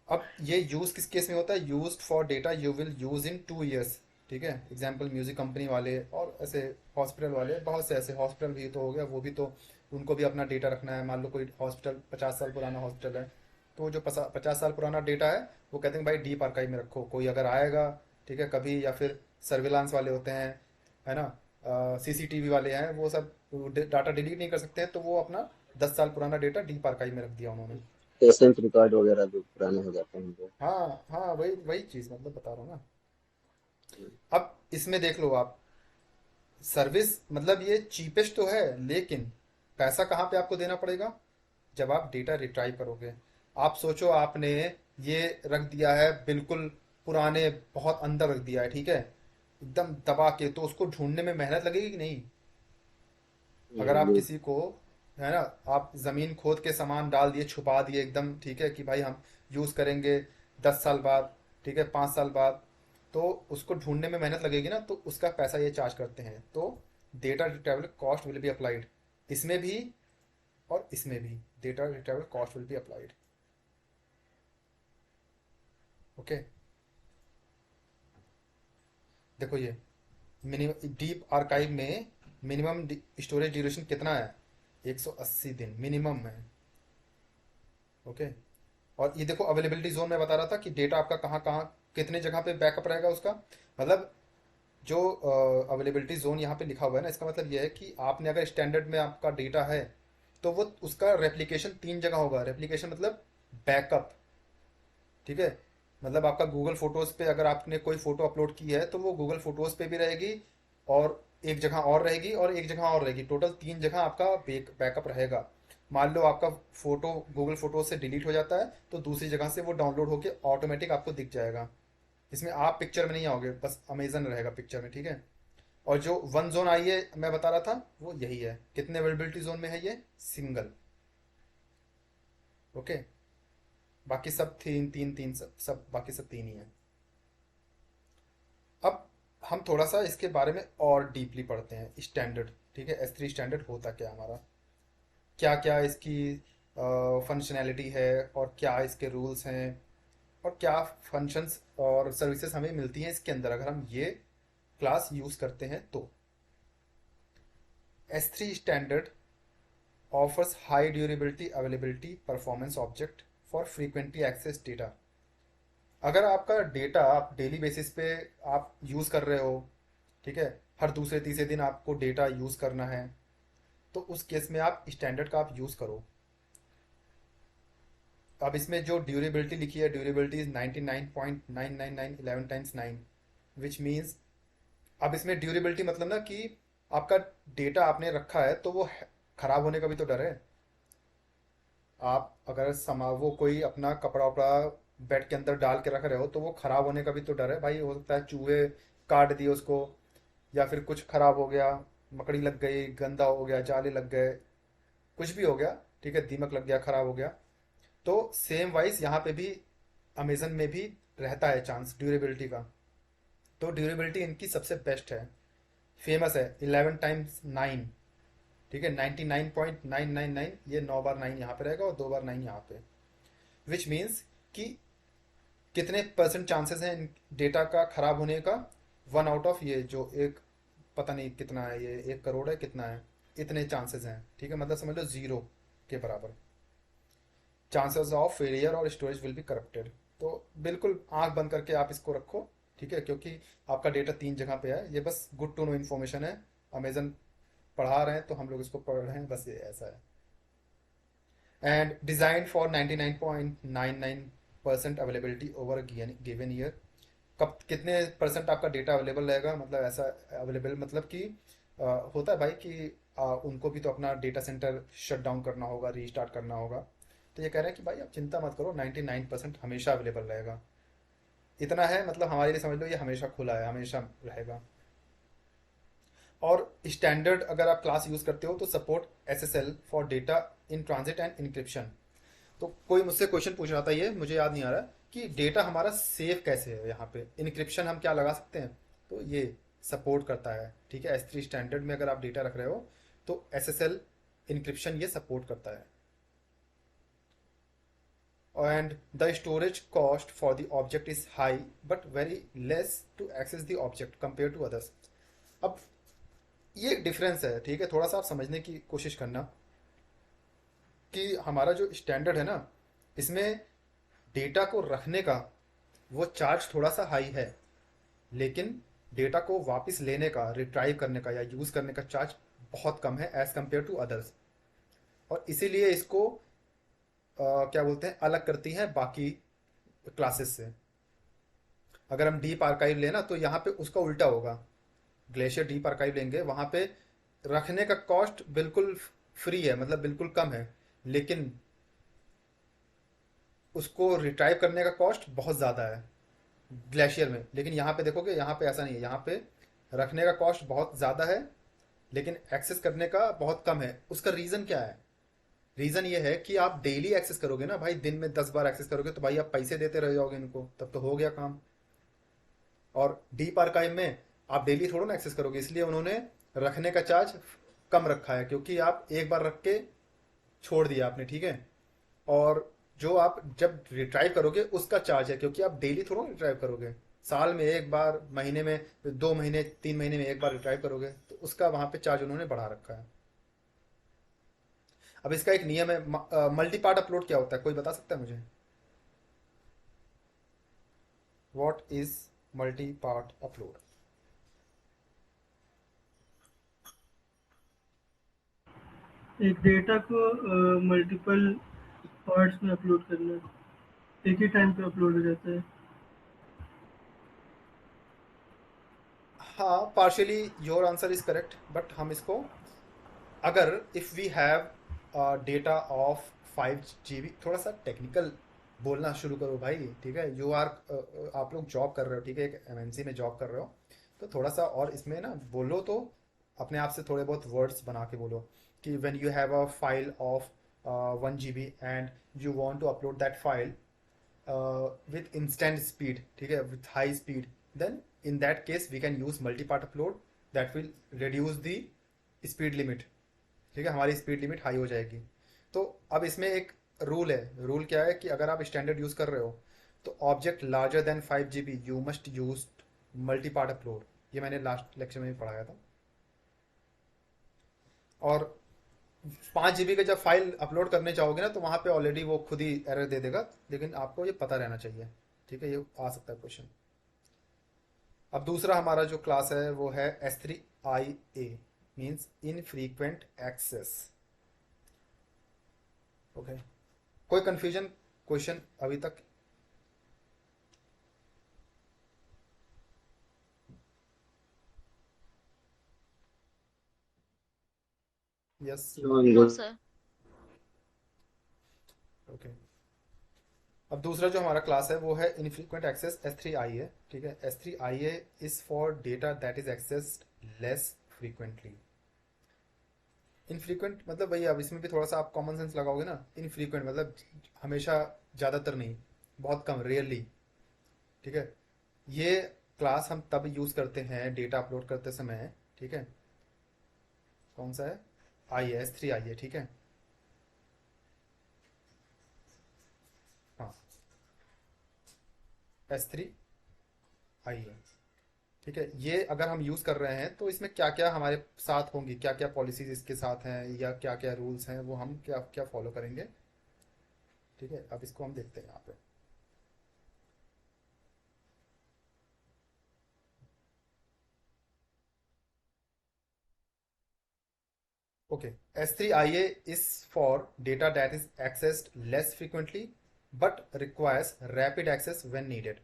A: अब ये यूज किस केस में होता है, use for data you will use in 2 years. ठीक है, एग्जाम्पल म्यूजिक कंपनी वाले और ऐसे हॉस्पिटल वाले, बहुत से ऐसे हॉस्पिटल भी तो हो गया, वो भी तो उनको भी अपना डेटा रखना है। मान लो कोई हॉस्पिटल 50 साल पुराना हॉस्पिटल है, तो जो 50 साल पुराना डेटा है वो कहते हैं भाई डीप आर्काइव में रखो, कोई अगर आएगा, ठीक है, कभी, या फिर सर्विलांस वाले होते हैं, है ना, सीसीटीवी वाले हैं, वो सब डाटा डिलीट नहीं कर सकते हैं, तो वो अपना 10 साल पुराना डेटा डीप आर्काइव में रख दिया उन्होंने।
B: पेशेंट रिकॉर्ड वगैरह जो पुराने हो जाते हैं वो।
A: हाँ हाँ, वही वही चीज़ मतलब बता रहा हूँ ना। अब इसमें देख लो आप, सर्विस मतलब ये चीपेस्ट तो है, लेकिन पैसा कहाँ पे आपको देना पड़ेगा, जब आप डेटा रिट्राइव करोगे। आप सोचो आपने ये रख दिया है बिल्कुल पुराने, बहुत अंदर रख दिया है, ठीक है, एकदम दबा के, तो उसको ढूंढने में मेहनत लगेगी कि नहीं। अगर आप
B: ये
A: किसी को, है ना, आप जमीन खोद के सामान डाल दिए, छुपा दिए एकदम, ठीक है, कि भाई हम यूज करेंगे 10 साल बाद, ठीक है, 5 साल बाद, तो उसको ढूंढने में मेहनत लगेगी ना, तो उसका पैसा ये चार्ज करते हैं। तो data retrieval cost will be applied, इसमें भी और इसमें भी data retrieval cost will be applied. Okay, देखो ये मिनिमम डीप आर्काइव में मिनिमम स्टोरेज ड्यूरेशन कितना है, 180 दिन मिनिमम है। ओके, और ये देखो अवेलेबिलिटी जोन में बता रहा था कि डेटा आपका कहाँ कहाँ कितने जगह पे बैकअप रहेगा उसका, मतलब जो अवेलेबिलिटी जोन यहाँ पे लिखा हुआ है ना, इसका मतलब ये है कि आपने अगर स्टैंडर्ड में आपका डेटा है तो वो उसका रेप्लिकेशन 3 जगह होगा। रेप्लिकेशन मतलब बैकअप, ठीक है। मतलब आपका गूगल फोटोज पे अगर आपने कोई फोटो अपलोड की है तो वो गूगल फोटोज पे भी रहेगी, और एक जगह और रहेगी, और एक जगह और रहेगी। टोटल 3 जगह आपका बैकअप रहेगा। मान लो आपका फोटो गूगल फोटोज से डिलीट हो जाता है तो दूसरी जगह से वो डाउनलोड होके ऑटोमेटिक आपको दिख जाएगा। इसमें आप पिक्चर में नहीं आओगे, बस अमेजन रहेगा पिक्चर में, ठीक है। और जो वन जोन आई है मैं बता रहा था वो यही है। कितने अवेलेबिलिटी जोन में है ये? सिंगल। ओके। बाकी सब तीन तीन तीन, सब बाकी सब तीन ही है। अब हम थोड़ा सा इसके बारे में और डीपली पढ़ते हैं। स्टैंडर्ड, ठीक है, S3 स्टैंडर्ड होता क्या है हमारा, क्या क्या इसकी फंक्शनैलिटी है, और क्या इसके रूल्स हैं, और क्या फंक्शंस और सर्विसेज हमें मिलती हैं इसके अंदर अगर हम ये क्लास यूज़ करते हैं तो। S3 standard offers high durability availability performance object for frequently accessed data। अगर आपका डेटा आप डेली बेसिस पे आप यूज़ कर रहे हो, ठीक है, हर दूसरे तीसरे दिन आपको डेटा यूज़ करना है, तो उस केस में आप स्टैंडर्ड का आप यूज़ करो। अब इसमें जो ड्यूरेबिलिटी लिखी है, durability is 99.999 11 times 9, which means, अब इसमें ड्यूरेबिलिटी मतलब ना कि आपका डेटा आपने रखा है तो वो खराब होने का भी तो डर है। आप अगर समा वो कोई अपना कपड़ा वपड़ा बेड के अंदर डाल के रख रहे हो तो वो खराब होने का भी तो डर है भाई। हो सकता है चूहे काट दिए उसको, या फिर कुछ खराब हो गया, मकड़ी लग गई, गंदा हो गया, जाले लग गए, कुछ भी हो गया, ठीक है, दीमक लग गया, खराब हो गया। तो सेम वाइज यहाँ पे भी अमेजन में भी रहता है चांस ड्यूरेबिलिटी का। तो ड्यूरेबिलिटी इनकी सबसे बेस्ट है, फेमस है 11 टाइम्स 9, ठीक है, 99.999। ये 9 बार 9 यहाँ पे रहेगा और 2 बार 9 यहाँ पे। विच मीन्स कि कितने परसेंट चांसेस हैं इन डेटा का खराब होने का? 1 आउट ऑफ ये जो एक, पता नहीं कितना है ये, 1 करोड़ है कितना है, इतने चांसेस हैं, ठीक है, मतलब समझ लो जीरो के बराबर। चांसेस ऑफ फेलियर और स्टोरेज विल बी करप्टेड। तो बिल्कुल आंख बंद करके आप इसको रखो, ठीक है, क्योंकि आपका डेटा 3 जगह पे है। ये बस गुड टू नो इन्फॉर्मेशन है। अमेजन पढ़ा रहे हैं तो हम लोग इसको पढ़ रहे हैं, बस ये ऐसा है। And design for 99.99% availability over given year. कब कितने परसेंट आपका डेटा अवेलेबल रहेगा, मतलब ऐसा अवेलेबल मतलब कि होता है भाई कि उनको भी तो अपना डेटा सेंटर शट डाउन करना होगा, रीस्टार्ट करना होगा। तो ये कह रहे हैं कि भाई आप चिंता मत करो, 99% हमेशा अवेलेबल रहेगा। इतना है मतलब हमारे लिए समझ लो ये हमेशा खुला है, हमेशा रहेगा। और स्टैंडर्ड अगर आप क्लास यूज करते हो तो support SSL for data in transit and encryption. तो कोई मुझसे क्वेश्चन पूछ रहा था, ये मुझे याद नहीं आ रहा कि डेटा हमारा सेफ कैसे है, यहाँ पे इनक्रिप्शन हम क्या लगा सकते हैं। तो ये सपोर्ट करता है, ठीक है। S3 स्टैंडर्ड में अगर आप डेटा रख रहे हो तो SSL इंक्रिप्शन ये सपोर्ट करता है। And the storage cost for the object is high but very less to access the object compare to others. अब ये डिफरेंस है, ठीक है, थोड़ा सा आप समझने की कोशिश करना कि हमारा जो स्टैंडर्ड है ना, इसमें डेटा को रखने का वो चार्ज थोड़ा सा हाई है, लेकिन डेटा को वापस लेने का, रिट्राइव करने का या यूज़ करने का चार्ज बहुत कम है एज कंपेयर टू अदर्स। और इसीलिए इसको क्या बोलते हैं, अलग करती हैं बाकी क्लासेस से। अगर हम डीप आर्काइव लेना तो यहाँ पे उसका उल्टा होगा। ग्लेशियर डीप आर्काइव लेंगे, वहाँ पे रखने का कॉस्ट बिल्कुल फ्री है, मतलब बिल्कुल कम है, लेकिन उसको रिट्राइव करने का कॉस्ट बहुत ज़्यादा है ग्लेशियर में। लेकिन यहाँ पे देखोगे, यहाँ पे ऐसा नहीं है, यहाँ पे रखने का कॉस्ट बहुत ज़्यादा है लेकिन एक्सेस करने का बहुत कम है। उसका रीज़न क्या है? रीज़न ये है कि आप डेली एक्सेस करोगे ना भाई, दिन में 10 बार एक्सेस करोगे तो भाई आप पैसे देते रह जाओगे इनको, तब तो हो गया काम। और डीप आर्काइव में आप डेली थोड़ा ना एक्सेस करोगे, इसलिए उन्होंने रखने का चार्ज कम रखा है, क्योंकि आप एक बार रख के छोड़ दिया आपने, ठीक है। और जो आप जब रिट्राइव करोगे उसका चार्ज है, क्योंकि आप डेली थोड़ा रिट्राइव करोगे, साल में एक बार, महीने में 2 महीने 3 महीने में एक बार रिट्राइव करोगे, तो उसका वहां पे चार्ज उन्होंने बढ़ा रखा है। अब इसका एक नियम है। मल्टी पार्ट अपलोड क्या होता है, कोई बता सकता है मुझे? What is multi part upload?
C: एक डेटा को मल्टीपल पार्ट्स में अपलोड करना है, एक ही टाइम पे अपलोड हो जाता है।
A: हाँ, partially your answer is correct, but हम इसको, अगर if we have data of 5 GB, थोड़ा सा टेक्निकल बोलना शुरू करो भाई, ठीक है? यू आर, आप लोग जॉब कर रहे हो, ठीक है, एक एमएनसी में जॉब कर रहे हो, तो थोड़ा सा और इसमें ना बोलो, तो अपने आप से थोड़े बहुत वर्ड्स बना के बोलो कि when you have a file of 1 GB and you want to upload that file with instant speed, ठीक है, with high speed, then in that case we can use multi-part upload, that will reduce the speed limit, ठीक है, हमारी speed limit high हो जाएगी। तो अब इसमें एक रूल है, रूल क्या है कि अगर आप स्टैंडर्ड यूज कर रहे हो तो object larger than 5 GB you must use multi part upload. ये मैंने लास्ट लेक्चर में भी पढ़ाया था। और 5 GB का जब फाइल अपलोड करने जाओगे ना, तो वहां पे ऑलरेडी वो खुद ही एरर दे देगा, लेकिन आपको ये पता रहना चाहिए, ठीक है, ये आ सकता है क्वेश्चन। अब दूसरा हमारा जो क्लास है वो है S3IA, means infrequent access. Okay, कोई कंफ्यूजन क्वेश्चन अभी तक? यस।
D: No sir.
A: ओके, अब दूसरा जो हमारा क्लास है वो है इनफ्रीक्वेंट एक्सेस S3IA, ठीक है। S3IA is for data that is accessed less frequently. Infrequent मतलब वही, अब इसमें भी थोड़ा सा आप कॉमन सेंस लगाओगे ना, इनफ्रीक्वेंट मतलब हमेशा, ज़्यादातर नहीं, बहुत कम, रेयरली, ठीक है। ये क्लास हम तब यूज़ करते हैं डेटा अपलोड करते समय, ठीक है। कौन सा है? आई है, S3IA, ठीक है। हाँ, S3IA, ठीक है। ये अगर हम यूज़ कर रहे हैं तो इसमें क्या क्या हमारे साथ होंगी, क्या क्या पॉलिसीज इसके साथ हैं, या क्या क्या रूल्स हैं, वो हम क्या क्या फॉलो करेंगे, ठीक है। अब इसको हम देखते हैं यहाँ पे। Okay, S3IA is for data that is accessed less frequently but requires rapid access when needed.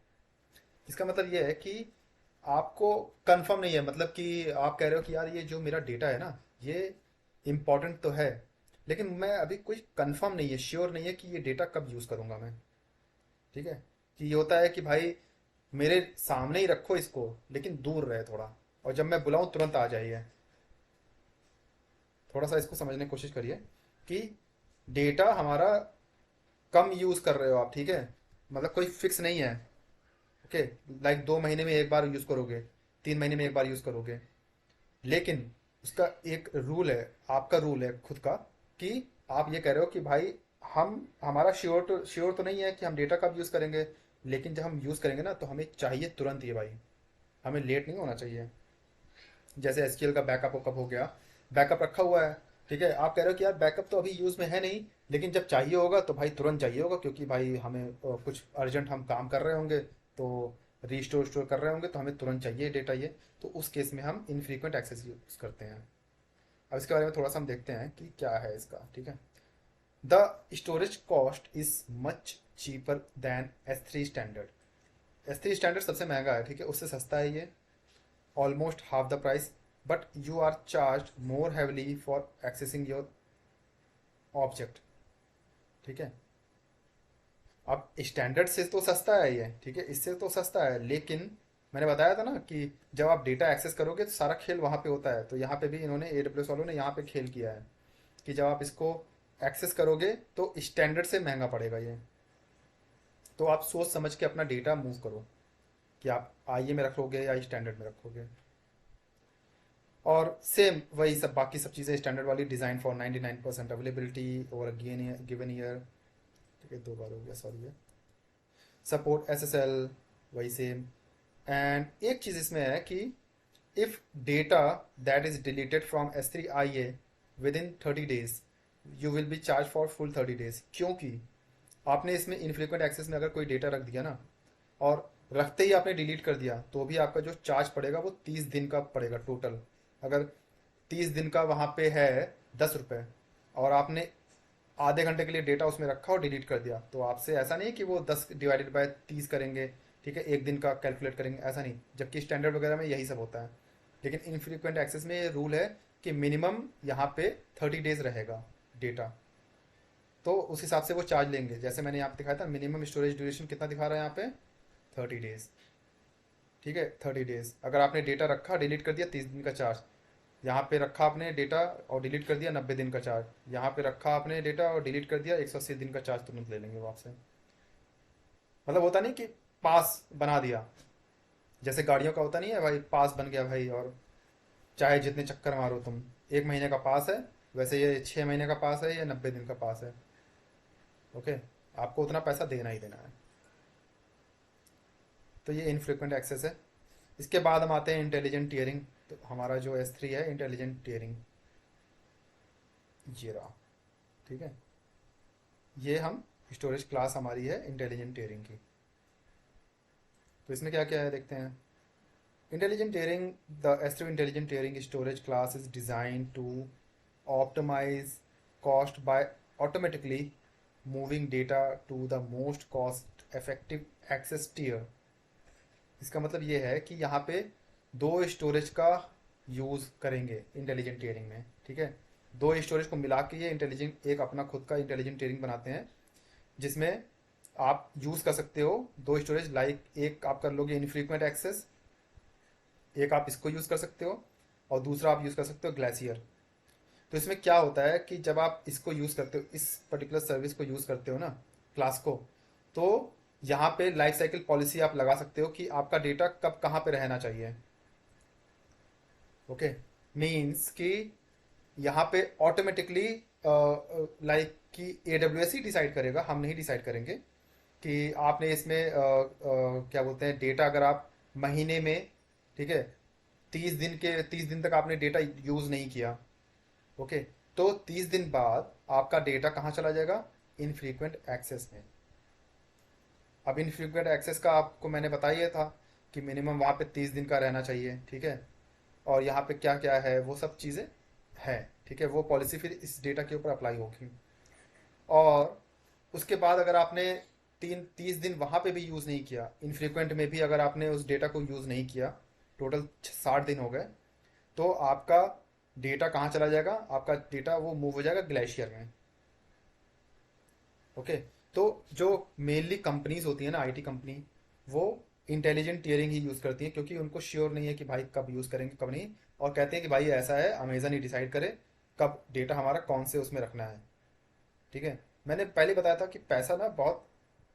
A: इसका मतलब ये है कि आपको कंफर्म नहीं है, मतलब कि आप कह रहे हो कि यार ये जो मेरा डेटा है ना, ये इम्पोर्टेंट तो है, लेकिन मैं अभी कोई कंफर्म नहीं है, श्योर नहीं है कि ये डेटा कब यूज़ करूँगा मैं, ठीक है। कि ये होता है कि भाई मेरे सामने ही रखो इसको, लेकिन दूर रहे थोड़ा, और जब मैं बुलाऊं तुरंत आ जाइए। थोड़ा सा इसको समझने की कोशिश करिए कि डेटा हमारा कम यूज़ कर रहे हो आप, ठीक है, मतलब कोई फिक्स नहीं है, ओके। लाइक 2 महीने में एक बार यूज़ करोगे, 3 महीने में एक बार यूज़ करोगे, लेकिन उसका एक रूल है, आपका रूल है खुद का, कि आप ये कह रहे हो कि भाई हम, हमारा श्योर तो नहीं है कि हम डेटा कब यूज़ करेंगे, लेकिन जब हम यूज़ करेंगे ना तो हमें चाहिए तुरंत ये भाई, हमें लेट नहीं होना चाहिए। जैसे एसक्यूएल का बैकअप कब हो गया, बैकअप रखा हुआ है, ठीक है। आप कह रहे हो कि यार बैकअप तो अभी यूज़ में है नहीं, लेकिन जब चाहिए होगा तो भाई तुरंत चाहिए होगा, क्योंकि भाई हमें कुछ अर्जेंट हम काम कर रहे होंगे, तो रीस्टोर स्टोर कर रहे होंगे, तो हमें तुरंत चाहिए डेटा ये। तो उस केस में हम इनफ्रीक्वेंट एक्सेस यूज़ करते हैं। अब इसके बारे में थोड़ा सा हम देखते हैं कि क्या है इसका, ठीक है। The storage cost is much cheaper than S3 standard. S3 standard सबसे महंगा है, ठीक है, उससे सस्ता है ये, almost half the price, but you are charge more heavily for accessing your object, ठीक है। अब स्टैंडर्ड से तो सस्ता है ये, ठीक है, इससे तो सस्ता है, लेकिन मैंने बताया था ना कि जब आप डेटा एक्सेस करोगे तो सारा खेल वहाँ पे होता है। तो यहाँ पे भी इन्होंने, AWS वालों ने यहाँ पे खेल किया है कि जब आप इसको एक्सेस करोगे तो स्टैंडर्ड से महंगा पड़ेगा ये। तो आप सोच समझ के अपना डेटा मूव करो कि आप आईए में रखोगे या स्टैंडर्ड में रखोगे। और सेम वही सब बाकी सब चीज़ें स्टैंडर्ड वाली, design for 99% availability over given year, ठीक है, 2 बार हो गया, सॉरी है। सपोर्ट SSL, वही सेम। एंड एक चीज़ इसमें है कि if data that is deleted from S3IA with in 30 days you will be charge for full 30 days, क्योंकि आपने इसमें इनफ्रीक्वेंट एक्सेस में अगर कोई डेटा रख दिया ना, और रखते ही आपने डिलीट कर दिया, तो भी आपका जो चार्ज पड़ेगा वो 30 दिन का पड़ेगा टोटल। अगर 30 दिन का वहाँ पे है 10 रुपये, और आपने आधे घंटे के लिए डेटा उसमें रखा और डिलीट कर दिया, तो आपसे ऐसा नहीं कि वो 10 डिवाइडेड बाय 30 करेंगे, ठीक है, एक दिन का कैलकुलेट करेंगे, ऐसा नहीं, जबकि स्टैंडर्ड वगैरह में यही सब होता है। लेकिन इनफ्रीक्वेंट एक्सेस में ये रूल है कि मिनिमम यहाँ पे 30 डेज रहेगा डेटा, तो उस हिसाब से वो चार्ज लेंगे। जैसे मैंने यहाँ पे दिखाया था, मिनिमम स्टोरेज ड्यूरेशन कितना दिखा रहा है यहाँ पे, 30 डेज, ठीक है, 30 डेज। अगर आपने डेटा रखा डिलीट कर दिया, 30 दिन का चार्ज। यहाँ पे रखा आपने डेटा और डिलीट कर दिया, 90 दिन का चार्ज। यहाँ पे रखा आपने डेटा और डिलीट कर दिया, 180 दिन का चार्ज तुरंत ले लेंगे वो आपसे। मतलब होता नहीं कि पास बना दिया, जैसे गाड़ियों का होता नहीं है भाई, पास बन गया भाई, और चाहे जितने चक्कर मारो तुम, 1 महीने का पास है, वैसे ये 6 महीने का पास है, ये 90 दिन का पास है। ओके, आपको उतना पैसा देना ही देना है। तो ये इनफ्रीक्वेंट एक्सेस है। इसके बाद हम आते हैं इंटेलिजेंट टीयरिंग। तो हमारा जो S3 है इंटेलिजेंट टीयरिंग, ये रहा, ठीक है। ये हम स्टोरेज क्लास हमारी है इंटेलिजेंट टीयरिंग की। तो इसमें क्या क्या है देखते हैं। Intelligent tiering, the S3 intelligent tiering storage class is design to optimize cost by automatically moving data to the most cost effective access tier. इसका मतलब ये है कि यहाँ पे दो स्टोरेज का यूज़ करेंगे इंटेलिजेंट टीयरिंग में, ठीक है। दो स्टोरेज को मिला के ये इंटेलिजेंट, एक अपना खुद का इंटेलिजेंट टीयरिंग बनाते हैं, जिसमें आप यूज़ कर सकते हो दो स्टोरेज। लाइक एक आप कर लोगे इनफ्रीक्वेंट एक्सेस, एक आप इसको यूज़ कर सकते हो, और दूसरा आप यूज़ कर सकते हो ग्लेशियर। तो इसमें क्या होता है कि जब आप इसको यूज़ करते हो, इस पर्टिकुलर सर्विस को यूज़ करते हो ना, क्लास को, तो यहाँ पे लाइफ साइकिल पॉलिसी आप लगा सकते हो कि आपका डेटा कब कहाँ पे रहना चाहिए। ओके, मीन्स कि यहाँ पे ऑटोमेटिकली लाइक कि AWS ही डिसाइड करेगा, हम नहीं डिसाइड करेंगे कि आपने इसमें क्या बोलते हैं, डेटा अगर आप महीने में, ठीक है, 30 दिन तक आपने डेटा यूज़ नहीं किया, ओके, तो 30 दिन बाद आपका डेटा कहाँ चला जाएगा, इनफ्रीक्वेंट एक्सेस में। अब इनफ्रीक्वेंट एक्सेस का आपको मैंने बताया था कि मिनिमम वहाँ पे 30 दिन का रहना चाहिए, ठीक है। और यहाँ पे क्या क्या है वो सब चीज़ें हैं, ठीक है। वो पॉलिसी फिर इस डेटा के ऊपर अप्लाई होगी। और उसके बाद अगर आपने 30 दिन वहाँ पे भी यूज़ नहीं किया, इनफ्रीक्वेंट में भी अगर आपने उस डेटा को यूज़ नहीं किया, टोटल 60 दिन हो गए, तो आपका डेटा कहाँ चला जाएगा, आपका डेटा वो मूव हो जाएगा ग्लेशियर में। ओके, तो जो मेनली कंपनीज होती है ना, IT कंपनी, वो इंटेलिजेंट टीयरिंग ही यूज़ करती हैं, क्योंकि उनको श्योर नहीं है कि भाई कब यूज़ करेंगे कब नहीं। और कहते हैं कि भाई ऐसा है, अमेजन ही डिसाइड करे कब डेटा हमारा कौन से उसमें रखना है, ठीक है। मैंने पहले बताया था कि पैसा ना बहुत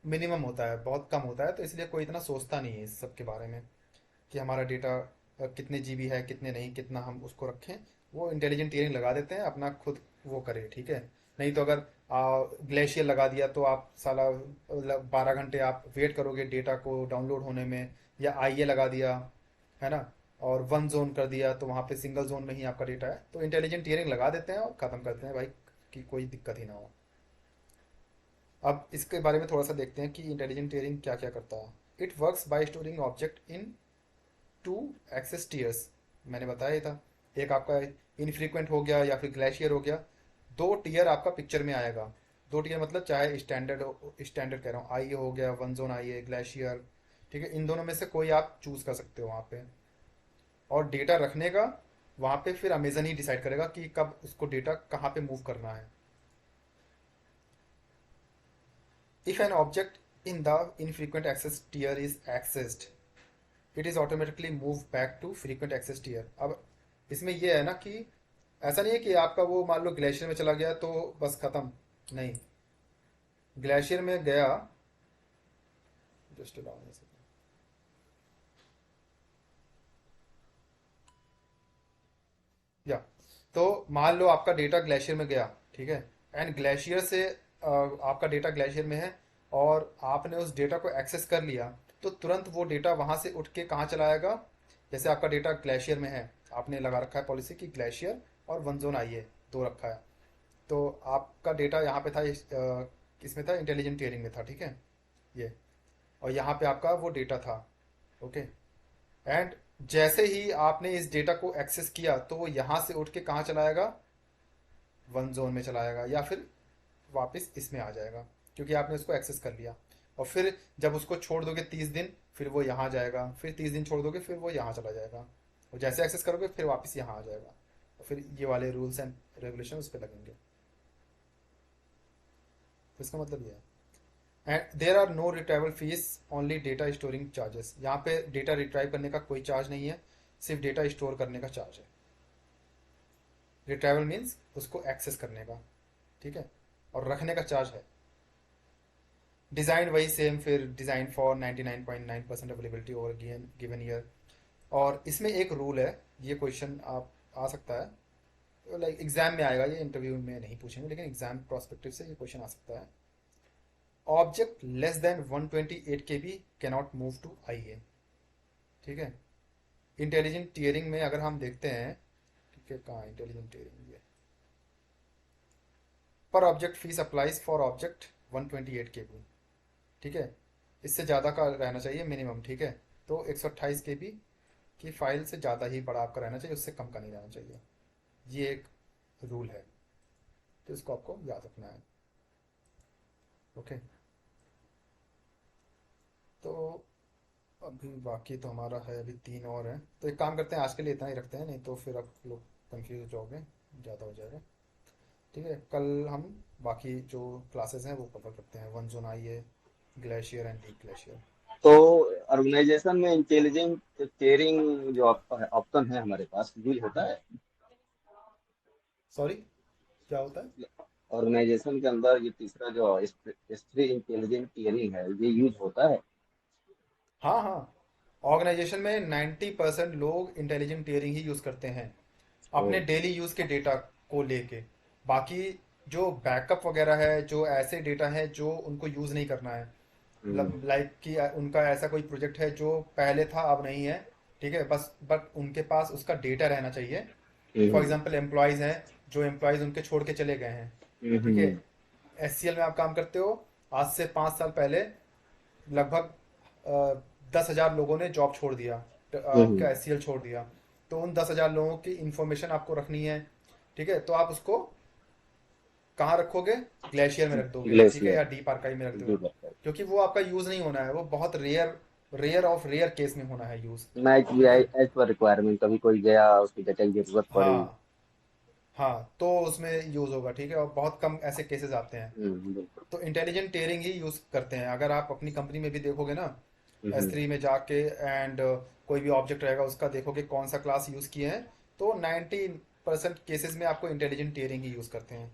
A: मिनिमम होता है, बहुत कम होता है, तो इसलिए कोई इतना सोचता नहीं है इस सब के बारे में कि हमारा डेटा कितने GB है, कितने नहीं, कितना हम उसको रखें। वो इंटेलिजेंट टीयरिंग लगा देते हैं, अपना खुद वो करे, ठीक है। नहीं तो अगर ग्लेशियर लगा दिया तो आप साला 12 घंटे आप वेट करोगे डेटा को डाउनलोड होने में। या IE लगा दिया, है ना, और 1 जोन कर दिया, तो वहाँ पे सिंगल जोन में ही आपका डेटा है। तो इंटेलिजेंट टीयरिंग लगा देते हैं और ख़त्म करते हैं भाई, कि कोई दिक्कत ही ना हो। अब इसके बारे में थोड़ा सा देखते हैं कि इंटेलिजेंट टीयरिंग क्या क्या करता है। It works by storing object in 2 access tiers. मैंने बताया ही था, एक आपका इनफ्रीक्वेंट हो गया या फिर ग्लेशियर हो गया, 2 टीयर आपका पिक्चर में आएगा। 2 टीयर मतलब चाहे स्टैंडर्ड कह रहा हूँ, IE हो गया, 1 जोन IE, ग्लेशियर, ठीक है। इन दोनों में से कोई आप चूज कर सकते हो वहाँ पे। और डेटा रखने का वहाँ पे फिर अमेजन ही डिसाइड करेगा कि कब उसको डेटा कहाँ पे मूव करना है। If an object in the infrequent access tier is accessed, it is automatically move back to frequent access tier. अब इसमें यह है ना कि ऐसा नहीं है कि आपका वो मान लो ग्लेशियर में चला गया तो बस खत्म, नहीं। ग्लेशियर में गया, जस्ट डाउन, या तो मान लो आपका डेटा ग्लेशियर में गया, ठीक है, एंड ग्लेशियर से आपका डेटा ग्लेशियर में है, और आपने उस डेटा को एक्सेस कर लिया, तो तुरंत वो डेटा वहां से उठ के कहाँ चला जाएगा। जैसे आपका डेटा ग्लेशियर में है, आपने लगा रखा है पॉलिसी की ग्लेशियर और 1 जोन IE, दो रखा है, तो आपका डेटा यहाँ पे था, किसमें था, इंटेलिजेंट टीयरिंग में था, ठीक है, ये। और यहाँ पे आपका वो डेटा था, ओके। एंड जैसे ही आपने इस डेटा को एक्सेस किया, तो वो यहाँ से उठ के कहाँ चला जाएगा, वन जोन में चला जाएगा, या फिर वापस इसमें आ जाएगा, क्योंकि आपने उसको एक्सेस कर लिया। और फिर जब उसको छोड़ दोगे 30 दिन, फिर वो यहाँ जाएगा, फिर 30 दिन छोड़ दोगे, फिर वो यहाँ चला जाएगा, और जैसे एक्सेस करोगे फिर वापस यहाँ आ जाएगा, और फिर ये वाले रूल्स एंड रेगुलेशन उस पर लगेंगे। तो इसका मतलब ये है। And there are no retrieval fees, only data storing charges. यहाँ पे डेटा रिट्राइव करने का कोई चार्ज नहीं है, सिर्फ डेटा स्टोर करने का चार्ज है। रिट्राइवल मीन्स उसको एक्सेस करने का, ठीक है, और रखने का चार्ज है। डिज़ाइन वही सेम, फिर design for 99.9% availability over given year. और इसमें एक रूल है, ये क्वेश्चन आप आ सकता है, लाइक एग्जाम में आएगा, ये इंटरव्यू में नहीं पूछेंगे, लेकिन एग्जाम प्रोस्पेक्टिव से ये क्वेश्चन आ सकता है। Object less than 128 KB cannot move to IA, ठीक है। इंटेलिजेंट टीयरिंग में अगर हम देखते हैं, ठीक है, कहाँ इंटेलिजेंट टीयरिंग, ये पर object fees applies for object 128 KB, ठीक है। इससे ज़्यादा का रहना चाहिए मिनिमम, ठीक है। तो 128 KB की फाइल से ज़्यादा ही बड़ा आपका रहना चाहिए, उससे कम का नहीं रहना चाहिए। ये एक रूल है, तो इसको आपको याद रखना है। ओके, तो अभी बाकी तो हमारा है, अभी 3 और हैं, तो एक काम करते हैं, आज के लिए इतना ही रखते हैं, नहीं तो फिर आप लोग कंफ्यूज हो जाओगे, ज़्यादा हो जाएगा। ठीक है, कल हम बाकी जो क्लासेस हैं वो कवर करते हैं, वन जोन आई है, ग्लेशियर एंड डीप ग्लेशियर।
D: तो ऑर्गेनाइजेशन में इंटेलिजेंट केयरिंग जो ऑप्शन है हमारे पास यूज होता है।
A: सॉरी, क्या होता है?
D: ऑर्गेनाइजेशन के अंदर ये तीसरा जो S3 इंटेलिजेंट केयरिंग है ये यूज होता है।
A: हाँ हाँ, ऑर्गेनाइजेशन में 90% लोग इंटेलिजेंट टीयरिंग ही यूज़ करते हैं
D: ओ।
A: अपने डेली यूज़ के डेटा को लेके। बाकी जो बैकअप वगैरह है, जो ऐसे डेटा है जो उनको यूज़ नहीं करना है,
D: हम्म,
A: लाइक कि उनका ऐसा कोई प्रोजेक्ट है जो पहले था अब नहीं है, ठीक है, बस बट उनके पास उसका डेटा रहना चाहिए। फॉर
D: हम्म,
A: एग्जांपल एम्प्लॉयज़ हैं, जो एम्प्लॉयज़ उनके छोड़ के चले गए हैं, ठीक है।
D: हम्म,
A: SCL में आप काम करते हो, आज से 5 साल पहले लगभग 10,000 लोगों ने जॉब छोड़ दिया,
D: हम्म,
A: आपका SCL छोड़ दिया। तो उन 10,000 लोगों की इंफॉर्मेशन आपको रखनी है, ठीक है। तो आप उसको कहाँ रखोगे? ग्लेशियर में रख दोगे, ठीक है,
D: ग्लेशियर
A: या डीप आर्काइव में रख दोगे,
D: जो करता है।
A: क्योंकि वो आपका यूज़ नहीं होना है, वो बहुत rare, rare of rare case में होना है यूज़,
D: मैच भी
A: ठीक है।
D: एज पर रिक्वायरमेंट, कभी कोई गया उसकी डाटा की जरूरत पड़ी।
A: हाँ हाँ, तो उसमें यूज़ होगा, ठीक है, और बहुत कम ऐसे केसेस आते हैं।
D: बिल्कुल।
A: तो इंटेलिजेंट टेयरिंग ही यूज़ करते हैं। अगर आप अपनी कंपनी में भी देखोगे ना,
D: हम्म,
A: S3 में जाके एंड कोई भी ऑब्जेक्ट रहेगा उसका देखोगे कौन सा क्लास यूज़ किए हैं, तो 90% केसेस में आपको इंटेलिजेंट टीयरिंग ही यूज़ करते हैं,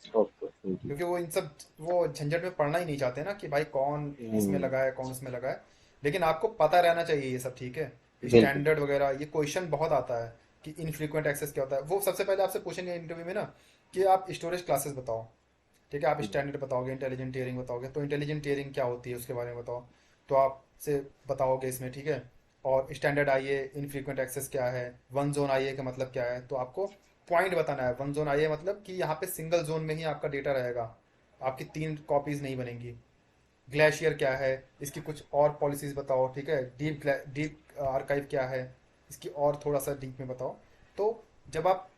D: ओके, थैंक यू।
A: क्योंकि वो इन सब वो झंझट में पड़ना ही नहीं चाहते ना कि भाई कौन इसमें
D: हम्म,
A: लगा है कौन इसमें लगा है। लेकिन आपको पता रहना चाहिए ये सब, ठीक है।
D: बिल्कुल।
A: स्टैंडर्ड वगैरह, ये क्वेश्चन बहुत आता है कि इनफ्रीक्वेंट एक्सेस क्या होता है। वो सबसे पहले आपसे पूछेंगे इंटरव्यू में ना कि आप स्टोरेज क्लासेस बताओ, ठीक है। आप
D: हम्म,
A: स्टैंडर्ड बताओगे, इंटेलिजेंट टीयरिंग बताओगे, तो इंटेलिजेंट टीयरिंग क्या होती है उसके बारे में बताओ, तो आपसे बताओगे इसमें, ठीक है। और स्टैंडर्ड आईए, इनफ्रीक्वेंट एक्सेस क्या है, वन जोन आईए का मतलब क्या है, तो आपको पॉइंट बताना है। वन जोन आईए मतलब कि यहाँ पे सिंगल जोन में ही आपका डेटा रहेगा, आपकी 3 कॉपीज नहीं बनेंगी। ग्लेशियर क्या है, इसकी कुछ और पॉलिसीज बताओ, ठीक है। डीप आर्काइव क्या है, इसकी और थोड़ा सा डीप में बताओ। तो जब आप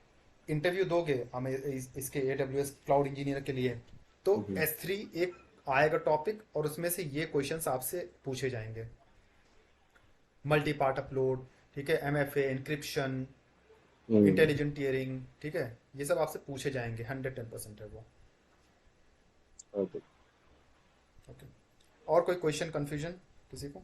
A: इंटरव्यू दोगे हमें इसके AWS क्लाउड इंजीनियर के लिए, तो
D: हम्म,
A: S3 एक आएगा टॉपिक, और उसमें से ये क्वेश्चंस आपसे पूछे जाएंगे। मल्टी पार्ट अपलोड, ठीक है, MFA, इंक्रिप्शन,
D: हम्म,
A: इंटेलिजेंट टीयरिंग, ठीक है, ये सब आपसे पूछे जाएंगे, 110% है वो।
D: ओके।
A: ओके, और कोई क्वेश्चन कन्फ्यूजन किसी को?